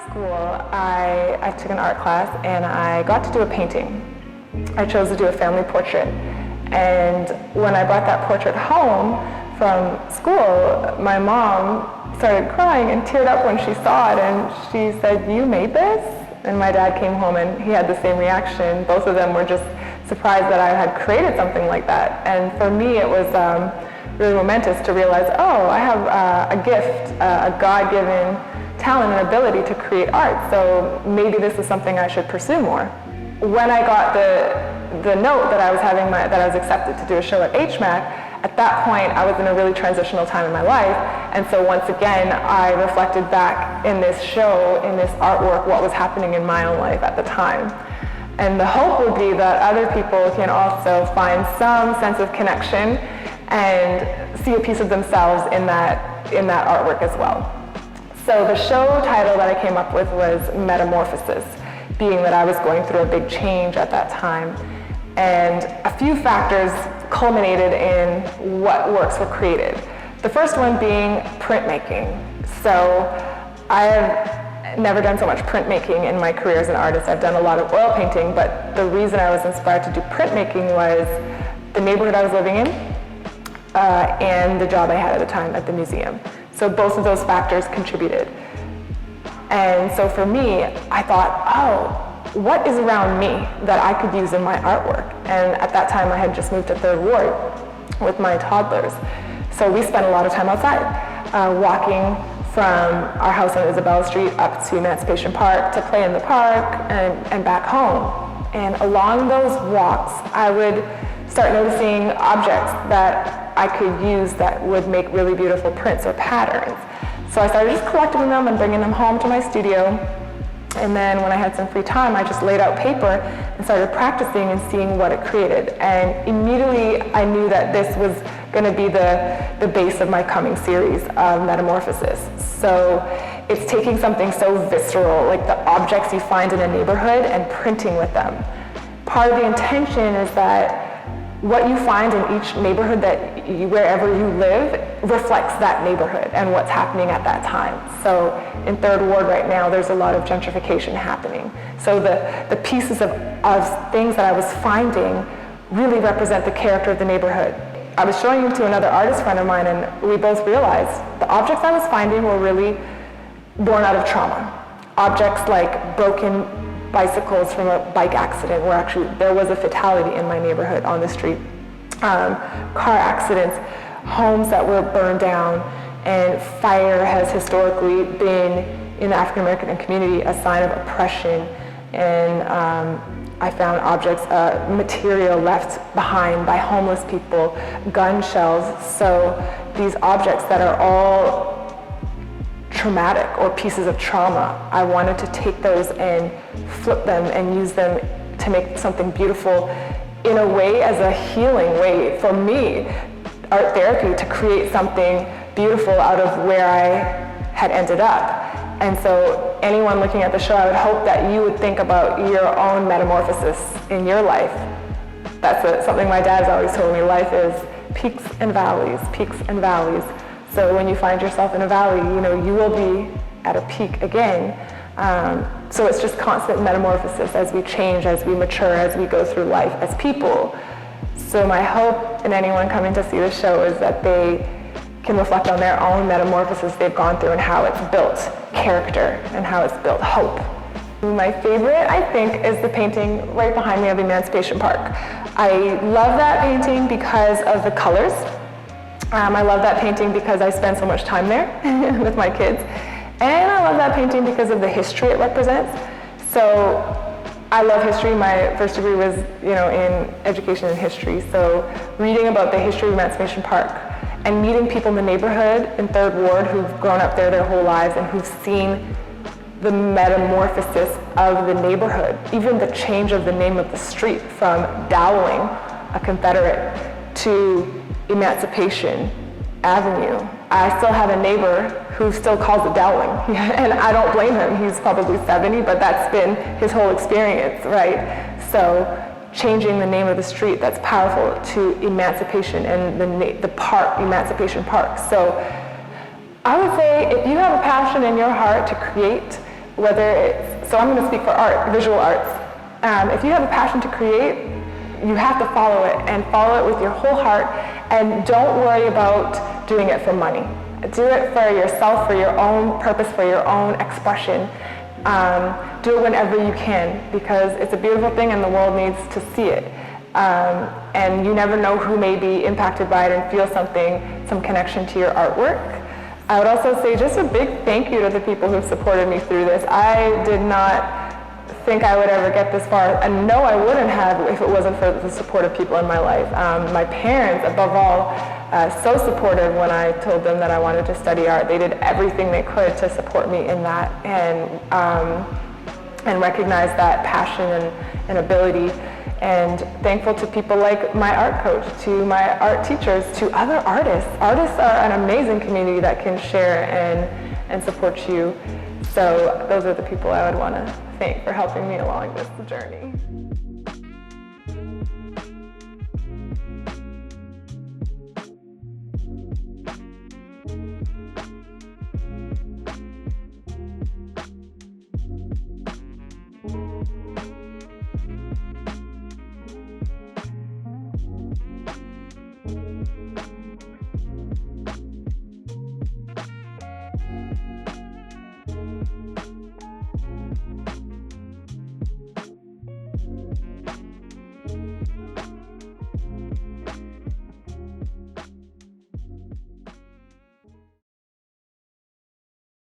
school, I took an art class and I got to do a painting. I chose to do a family portrait. And when I brought that portrait home from school, my mom started crying and teared up when she saw it, and she said, "You made this?" And my dad came home and he had the same reaction. Both of them were just surprised that I had created something like that. And for me, it was really momentous to realize, oh, I have a gift, a God-given talent and ability to create art, so maybe this is something I should pursue more. When I got the note that I was accepted to do a show at HMAAC, at that point I was in a really transitional time in my life, and so once again I reflected back in this show, in this artwork, what was happening in my own life at the time. And the hope would be that other people can also find some sense of connection and see a piece of themselves in that artwork as well. So the show title that I came up with was Metamorphosis, being that I was going through a big change at that time. And a few factors culminated in what works were created. The first one being printmaking. So I have never done so much printmaking in my career as an artist. I've done a lot of oil painting, but the reason I was inspired to do printmaking was the neighborhood I was living in and the job I had at the time at the museum. So both of those factors contributed. And so for me, I thought, oh, what is around me that I could use in my artwork? And at that time, I had just moved to 3rd Ward with my toddlers. So we spent a lot of time outside, walking from our house on Isabella Street up to Emancipation Park to play in the park and back home. And along those walks, I would start noticing objects that I could use that would make really beautiful prints or patterns. So I started just collecting them and bringing them home to my studio. And then when I had some free time, I just laid out paper and started practicing and seeing what it created. And immediately I knew that this was going to be the base of my coming series of Metamorphosis. So it's taking something so visceral, like the objects you find in a neighborhood, and printing with them. Part of the intention is that what you find in each neighborhood wherever you live reflects that neighborhood and what's happening at that time. So in 3rd Ward right now, there's a lot of gentrification happening. So the pieces of things that I was finding really represent the character of the neighborhood. I was showing them to another artist friend of mine, and we both realized the objects I was finding were really born out of trauma. Objects like broken bicycles from a bike accident, where actually there was a fatality in my neighborhood on the street, car accidents, homes that were burned down, and fire has historically been in the African American community a sign of oppression. And I found objects, material left behind by homeless people, gun shells. So these objects that are all traumatic or pieces of trauma, I wanted to take those and flip them and use them to make something beautiful in a way, as a healing way for me, art therapy, to create something beautiful out of where I had ended up. And so anyone looking at the show, I would hope that you would think about your own metamorphosis in your life. That's something my dad's always told me. Life is peaks and valleys, peaks and valleys. So when you find yourself in a valley, you will be at a peak again. So it's just constant metamorphosis as we change, as we mature, as we go through life as people. So my hope in anyone coming to see the show is that they can reflect on their own metamorphosis they've gone through and how it's built character and how it's built hope. My favorite, I think, is the painting right behind me of Emancipation Park. I love that painting because of the colors. I love that painting because I spend so much time there with my kids. And I love that painting because of the history it represents. So I love history. My first degree was, in education and history. So reading about the history of Emancipation Park and meeting people in the neighborhood in 3rd Ward who've grown up there their whole lives and who've seen the metamorphosis of the neighborhood, even the change of the name of the street from Dowling, a Confederate, to Emancipation Avenue. I still have a neighbor who still calls it Dowling, and I don't blame him. He's probably 70, but that's been his whole experience, right? So changing the name of the street, that's powerful, to Emancipation, and the park, Emancipation Park. So I would say if you have a passion in your heart to create, so I'm going to speak for art, visual arts. If you have a passion to create, you have to follow it, and follow it with your whole heart, and don't worry about doing it for money. Do it for yourself, for your own purpose, for your own expression. Do it whenever you can, because it's a beautiful thing and the world needs to see it. And you never know who may be impacted by it and feel some connection to your artwork. I would also say just a big thank you to the people who've supported me through this. I did not think I would ever get this far, and no, I wouldn't have if it wasn't for the support of people in my life. My parents, above all, so supportive when I told them that I wanted to study art. They did everything they could to support me in that, and recognize that passion and ability. And thankful to people like my art coach, to my art teachers, to other artists. Artists are an amazing community that can share and support you. So those are the people I would want to thank for helping me along this journey.